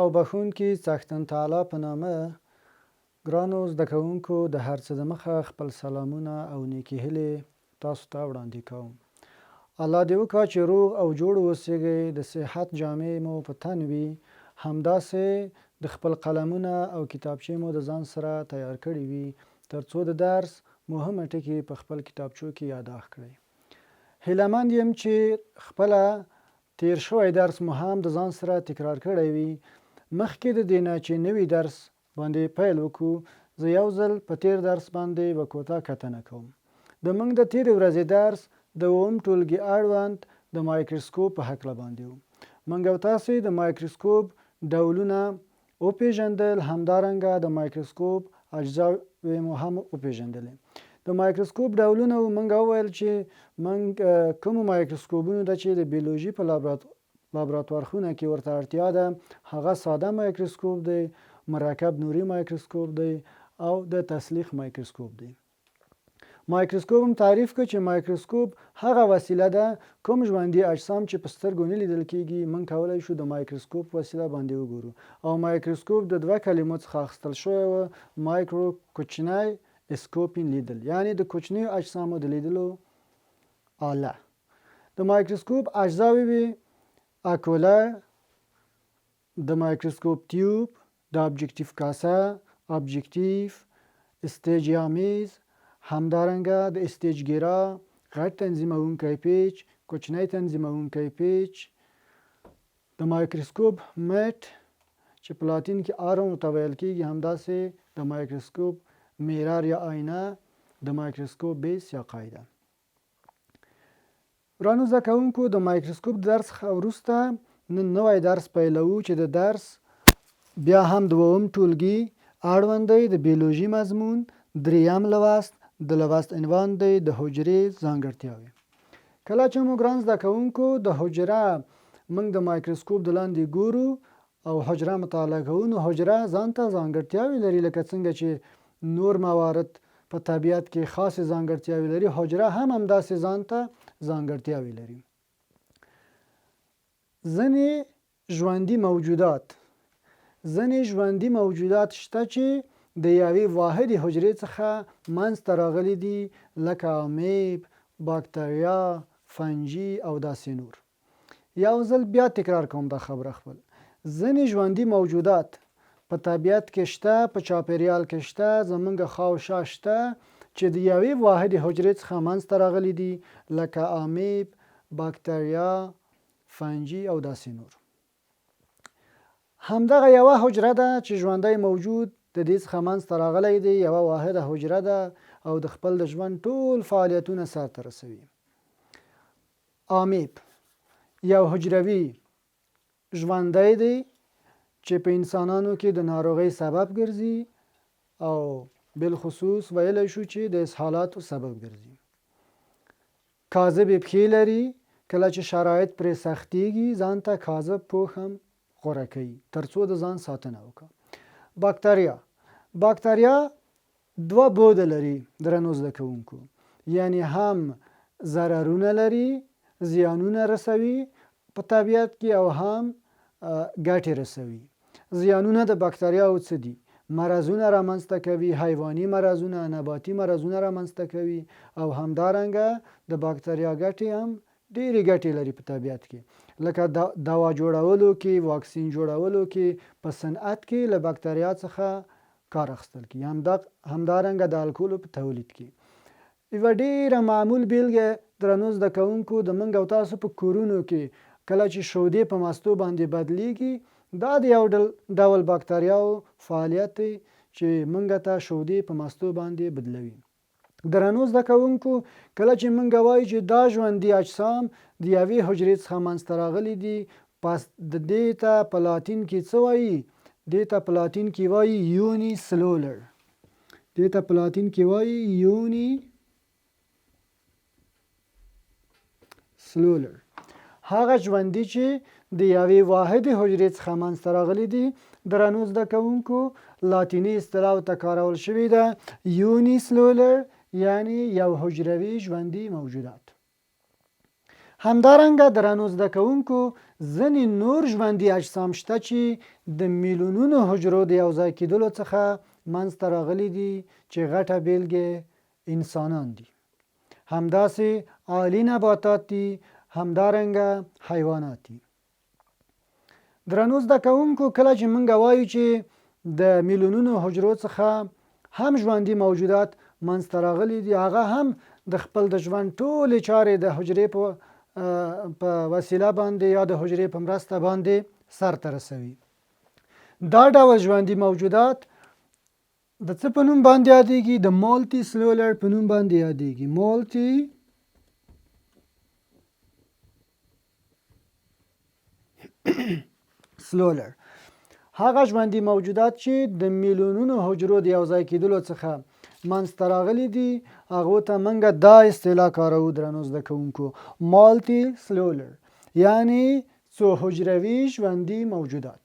او بخښونکي څښتن تعالی په نامه ګرانو زده کوونکو د هر څه دمخه خپل سلامونه او نیکې هیلې تاسو ته وړاندې کوم. الله دې وکړه چې روغ او جوړ اوسئ، د صحت جامې مو په تن وي، همداسې د خپل قلمونه او کتابچې مو د ځان سره تیار کړي وي ترڅو د درس مهمه ټکي په خپل کتابچو کې یاداښت کړئ. هیله‌مند یم چې خپله تیر شوی درس مو هم د ځان سره تکرار کړی وي. مخکې د دې نه چې نوي درس باندې پیل وکړو، زه یو ځل په تیر درس باندې به کوتاه کتنه کوم. د موږ د تیرې ورځې درس د اووم ټولګي اړوند د مایکروسکوپ په هکله باندې و. موږ او تاسې د مایکروسکوپ ډولونه وپېژندل، همدارنګه د مایکروسکوپ اجزاوې مو هم وپېژندلې. د مایکروسکوپ ډولونه موږ وویل چې موږ کومو مایکروسکوپونو ته چې د بیولوژي په لابراتوارخونه کې ورته اړتیا ده هغه ساده مایکروسکوپ دی، مرکب نوري مایکروسکوپ دی او د تسلیخ مایکروسکوپ دی. مایکروسکوپ هم تعریف کړ چې مایکروسکوپ هغه وسیله ده کوم ژوندي اجسام چې په سترګو نه لیدل کېږي موږ کولی شو د مایکروسکوپ وسیله باندې وګورو. او مایکروسکوپ د دوه کلمو څخه اخیستل شوی و، مایکرو کوچنی، اسکوپین لیدل، یعنی د کوچنیو اجسامو د لیدلو آله. د مایکروسکوپ اجزاوې وي اکوله، د مایکروسکوپ تیوب، د ابجکتیف کاسه، ابجکتیف، استیجیامیز، همدارنګه د استیجګیرا، غټ تنظیمونکی پیچ، کوچنی تنظیمونکی پیچ، د مایکروسکوپ مټ چې په لاتین کې آرم ورته ویل کېږي، همداسې د مایکروسکوپ میرر یا آینه، د مایکروسکوپ بیس یا قاعده. ورانو زده کوونکو، د مایکروسکوپ درس څخه وروسته نن نوی درس پیلوو چې د درس بیا هم د اووم ټولګي اړوند دی، د بیولوژي مضمون، دریم لوست، د لوست عنوان دی د حجرې ځانګړتیاوې. کله چې موږ ګران زده کوونکو د حجره موږ د مایکروسکوپ د لاندې ګورو او حجره مطالعه کوو، نو حجره ځان ته ځانګړتیاوې لري، لکه څنګه چې نور موارد په طبیعت کې خاصې ځانګړتیاوې لري، حجره هم همداسې ځان ته ځانګړتیاوې لري. ځینې ژوندي موجودات شته چې د یوې واحدې حجرې څخه منځته راغلي دي، لکه امیب، باکتریا، فنجي او داسې نور. یو ځل بیا تکرار کوم دا خبره خپل. ځینې ژوندي موجودات په طبیعت کې شته، په چاپیریال کې شته، زموږ خاوشا شته چې د یوې واحدې حجرې څخه منځته راغلي دي، لکه امیب، باکتریا، فنجي او داسې نور. همدغه یوه حجره ده چې ژوندی موجود د دې څخه منځته راغلی دی، یوه واحده حجره ده او د خپل د ژوند ټول فعالیتونه سرته رسوي. امیب یو حجروي ژوندی دی چې په انسانانو کې د ناروغۍ سبب ګرځي او بالخصوص ویلی شو چې د اسهالاتو سبب ګرځي. کاذبې پښې لري، کله چې شرایط پرې سختیږي ځان ته کاذب پوښ هم غوره کوي ترڅو د ځان ساتنه وکړي. باکتریا دوه بوده لري درنو زده کوونکو، یعنی هم ضررونه لري، زیانونه رسوي په طبیعت کې او هم ګټې رسوي. زیانونه د باکتریاو څه دي؟ مرضونه رامنځته کوي، حیواني مرضونه، نباتي مرضونه رامنځته کوي او همدارنګه د باکتریا ګټې هم ډېرې ګټې لري په طبیعت کې، لکه دوا جوړولو کې، واکسین جوړولو کې، په صنعت کې له باکتریا څخه کار اخیستل کېږي، همدارنګه د الکولو په تولید کې. یوه ډېره معمول بیلګه درنو زده کوونکو، د موږ او تاسو په کورونو کې کله چې شودې په مستو باندې بدلیږي، دا د یو ډول باکتریاو فعالیت دی چې موږ ته شودې په مستو باندې بدلوي. درنو زده کوونکو، کله چې موږ وایو چې دا ژوندي اجسام د یوې حجرې څخه منځته راغلي دي، پس د دې ته په لاتین کې څه وایي؟ دې ته په لاتین کې وایي یوني سلولر. دې ته په لاتین کې وایي یوني سلولر. هغه ژوندي چې د یوې واحدې حجرې څخه منځته راغلي دي، درنو زده کوونکو لاتیني اصطلاح ته کارول شوې ده یوني سلولر، یعنی یو حجروي ژوندي موجودات. همدارنګه درنو زده کوونکو ځینې نور ژوندي اجسام شته چې د میلیونونو حجرو د یوځای کېدلو څخه منځته راغلي دي چې غټه بیلګې انسانان دي. همداسې عالي نباتات دي، همدارنګه حیوانات دي. درنو زده کوونکو، کله چې موږ وایو چې د میلیونونو حجرو څخه هم ژوندي موجودات منځته راغلي دي، هغه هم د خپل د ژوند ټولې چارې د حجرې په وسیله باندې یا د حجرې په مرسته باندې سرته رسوي. دا ډول ژوندي موجودات د څه په نوم باندې یادېږي؟ د مالټي سلولر په نوم باندې یادېږي. مالټي سلولر هغه ژوندي موجودات چې د میلیونونو حجرو د یوځای کېدلو څخه منځته راغلي دي، هغو ته موږ دا اصطلاح کاروو درنو زده کوونکو، مالټي سلولر، یعنی څو حجروي ژوندي موجودات.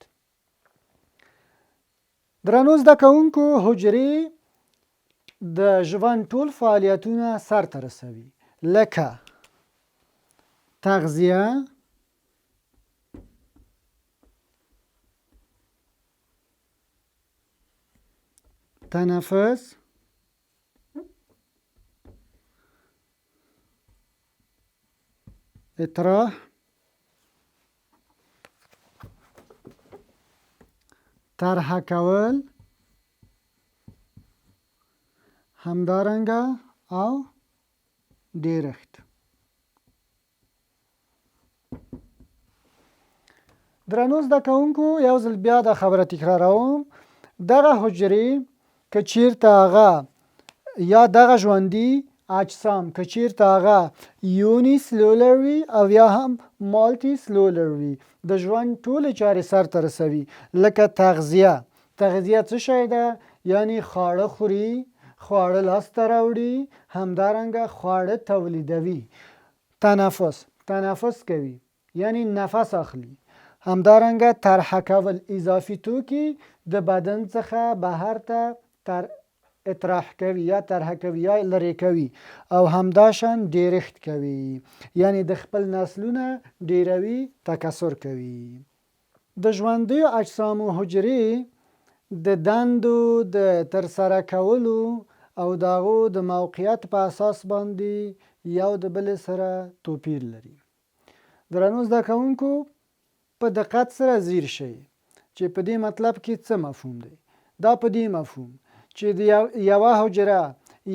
درنو زده کوونکو، حجرې د ژوند ټول فعالیتونه سرته رسوي، لکه تغذیه، تنفس، اطراح، طرحه کول، همدارنګه او ډیرښت. درنو زده کوونکو، یو ځل بیا دا خبره تکراروم، دغه حجرې که چیرته هغه یا دغه ژوندي اجسام که چیرته هغه یونی سلولر وي او یا هم مالټي سلولر وي، د ژوند ټولې چارې سرته رسوي، لکه تغذیه. تغذیه څه شی ده؟ یعنی خواړه خوري، خواړه لاسته راوړي، همدارنګه خواړه تولیدوي. تنفس کوي، یعنی نفس اخلي. همدارنګه طرحه کول، اضافي توکي د بدن څخه بهر ته اطراح کوي یا طرحه کوي یا لرې کوي. او همداشان ډیرښت کوي، یعنی د خپل نسلونه ډیروي، تکثر کوي. د ژوندیو اجسامو حجرې د دندو د ترسره کولو او د هغو د موقعیت په اساس باندې یو د بل سره توپیر لري. درنو زده کوونکو، په دقت سره ځیر شئ چې په دې مطلب کې څه مفهوم دی. دا په دې مفهوم چې د یوه حجره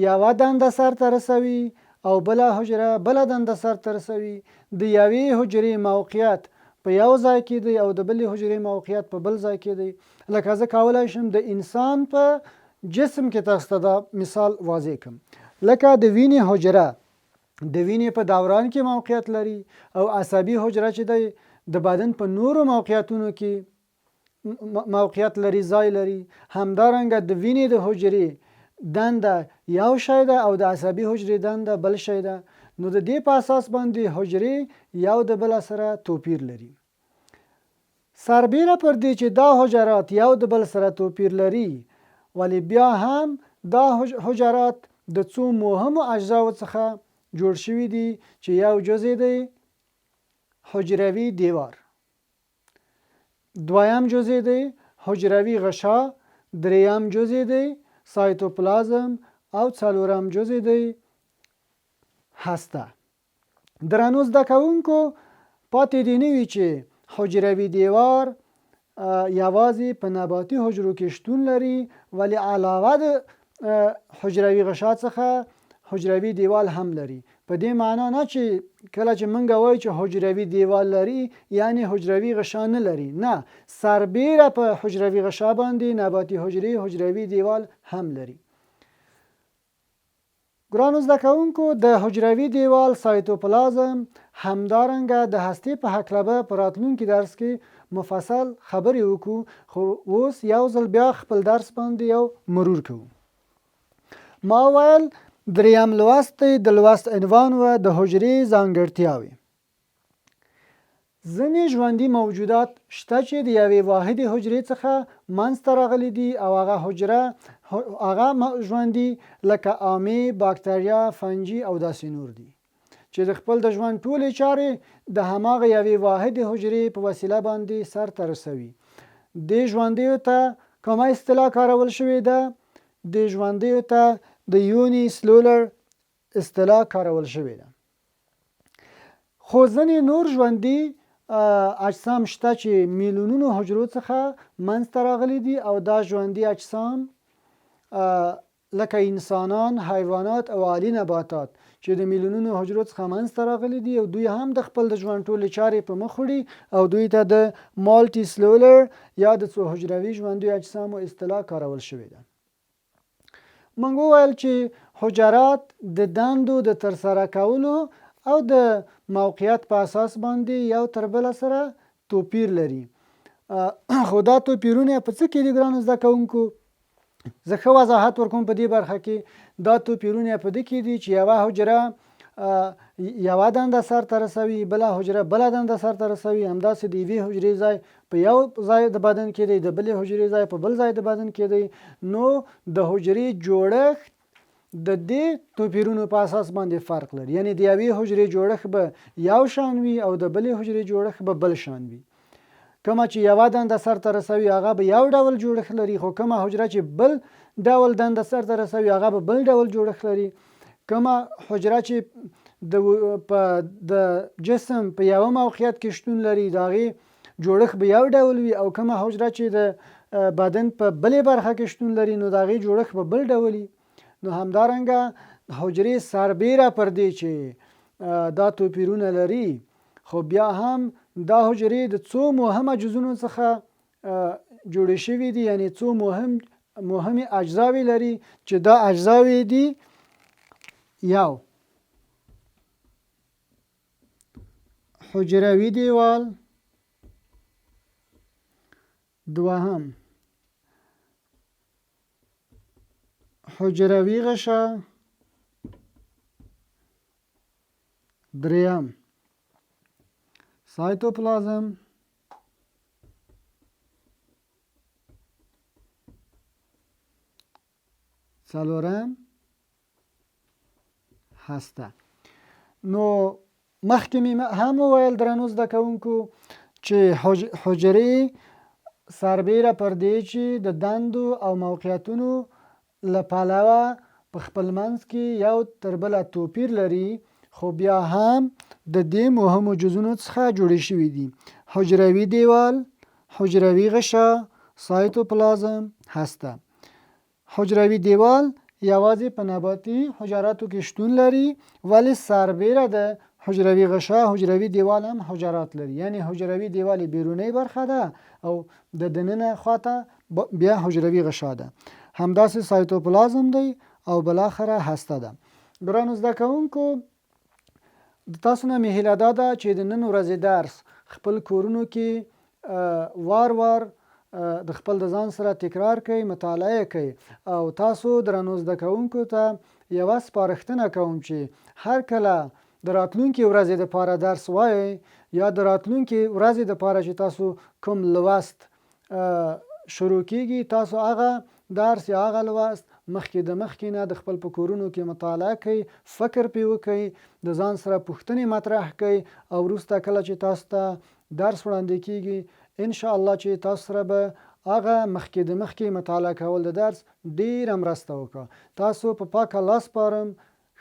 یوه دنده سرته رسوي او بله حجره بله دنده سرته رسوي. د یوې حجرې موقعیت په یو ځای کې دی او د بلې حجرې موقعیت په بل ځای کې دی. لکه زه کولی شم د انسان په جسم کې تاسو ته دا مثال واضح کړم. لکه د وینې حجره د وینې په دوران کې موقعیت لري او عصبي حجره چې دی د بدن په نورو موقعیتونو کې موقعیت لري، ځای لري. همدارنګه د وینې د حجرې دنده یو شی ده او د عصبي حجرې دنده بل شی ده. نو د دې په اساس باندې حجرې یو د بل سره توپیر لري. سربیره پر دې چې دا حجرات یو د بل سره توپیر لري، ولی بیا هم دا حجرات د څو مهمو اجزاو څخه جوړ شوي دي چې یو جزء دی حجروي دیوار، دویم جزء دی حجروي غشا، دریم جزء دی سایتوپلازم او څلورم جزء دی هسته. درنو زده کوونکو، پاتې دې نه وي چې حجروي دیوار یوازې په نباتي حجرو کې شتون لري، ولی علاوه د حجروي غشا څخه حجروي دیوال هم لري. په دې معنا نه چې کله چې موږ وایو چې حجروي دیوال لري یعنی حجروي غشا نه لري، نه، سربیره په حجروي غشا باندې نباتي حجرې حجروي دیوال هم لري. ګرانو زده کوونکو، د حجروي دیوال، سایتوپلازم، همدارنګه د هستې په هکله به په راتلونکي درس کې مفصل خبرې وکړو، خو اوس یو ځل بیا خپل درس باندې یو مرور کوو. ما ویل دریم لوست د لوست عنوان و د حجرې ځانګړتیاوې. ځینې ژوندي موجودات شته چې د یوې واحدې حجرې څخه منځته راغلي دي او هغه حجره هغه ژوندي لکه آمې، باکتریا، فنجي او داسې نور دي چې د خپل د ژوند ټولې چارې د هماغه یوې واحدې حجرې په وسیله باندې سرته رسوي. دې ژوندیو ته کومه اصطلاح کارول شوې ده؟ دې ژوندیو ته د یوني سلولر اصطلاح کارول شوې ده. خو ځینې نور ژوندي اجسام شته چې میلیونونو حجرو څخه منځته راغلي دي او دا ژوندي اجسام لکه انسانان، حیوانات او عالی نباتات چې د میلیونونو حجرو څخه منځته راغلي دي او دوی هم د خپل د ژوند ټولې چارې په مخ وړي او دوی ته د مالټي سلولر یا د څو حجروي ژوندیو اجسامو اصطلاح کارول شوې ده. موږ وویل چې حجرات د دندو د ترسره کولو او د موقعیت په اساس باندې یو تر بله سره توپیر لري. خو دا توپیرونه په څه کې دي ګرانو زده کوونکو؟ زه ښه وضاحت ورکوم په دې برخه کې. دا توپیرونه په دې کې دي چې یوه حجره یوه دنده سرته رسوي، بله حجره بله دنده سرته رسوي، همداسې د یوې حجرې ځای په یو ځای د بدن کې دی، د بلې حجرې ځای په بل ځای د بدن کې دی. نو د حجرې جوړښت د دې توپیرونو په اساس باندې فرق لري، یعنی د یوې حجرې جوړښت به یو شان وي او د بلې حجرې جوړښت به بل شان وي. کومه چې یوه دنده سرته رسوي هغه به یو ډول جوړښت لري، خو کومه حجره چې بل ډول دنده سرته رسوي هغه به بل ډول جوړښت لري. کومه حجره چې د جسم په یوه موقعیت کې شتون لري د هغې جوړښت به یو ډول وي او کومه حجره چې د بدن په بلې برخه کې شتون لري نو د هغې جوړښت به بل ډول وي. نو همدارنګه حجرې سربیره پر دې چې دا توپیرونه لري، خو بیا هم دا حجرې د څو مهمه جزونو څخه جوړې شوي دي، یعنی څو مهمې اجزاوې لري چې دا اجزاوې دي: یو حجروي دیوال، دوهم حجروي غشه، دریم سایتوپلازم، څلورم هسته. نو مخکې مې هم وویل درنو زده کوونکو چې حجرې سربیره پر دې چې د دندو او موقعیتونو له پلوه په خپل منځ کې یو تر بله توپیر لري، خو بیا هم د دې مهمو جزونو څخه جوړې شوي دي: حجروي دیوال، حجروي غشه، سایتوپلازم، هسته. حجروي دیوال یوازې په نباتي حجراتو کې شتون لري، ولی سربیره د حجروي غشه حجروي دیوال هم حجرات لري، یعنی حجروي دیوال بیرونی برخه ده او د دننه خواته بیا حجروي غشه ده. همداسې سایتوپلازم دی او بالاخره هسته ده. ګرانو زده کوونکو، تاسو نه مې هیله دا ده چې د نن ورځې درس خپل کورونو کې وار وار د خپل د ځان سره تکرار کوئ، مطالعه کوئ او تاسو درنو زده کوونکو ته یوه سپارښتنه کوم چې هر کله د راتلونکي ورځې دپاره درس وایئ یا د راتلونکي ورځې دپاره چې تاسو کوم لوست شروع کیږي، تاسو هغه درس یا هغه لوست مخکې د مخکې نه د خپل په کورونو کې مطالعه کوئ، فکر پې وکئ، د ځان سره پوښتنې مطرح کئ او وروسته کله چې تاسو ته درس وړاندې کیږي ان شاء الله چې تاسو سره به هغه مخکې د مخکې مطالعه کول د درس ډیره مرسته وکړه. تاسو په پاک الله سپارم.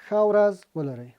ښه ورځ ولرئ.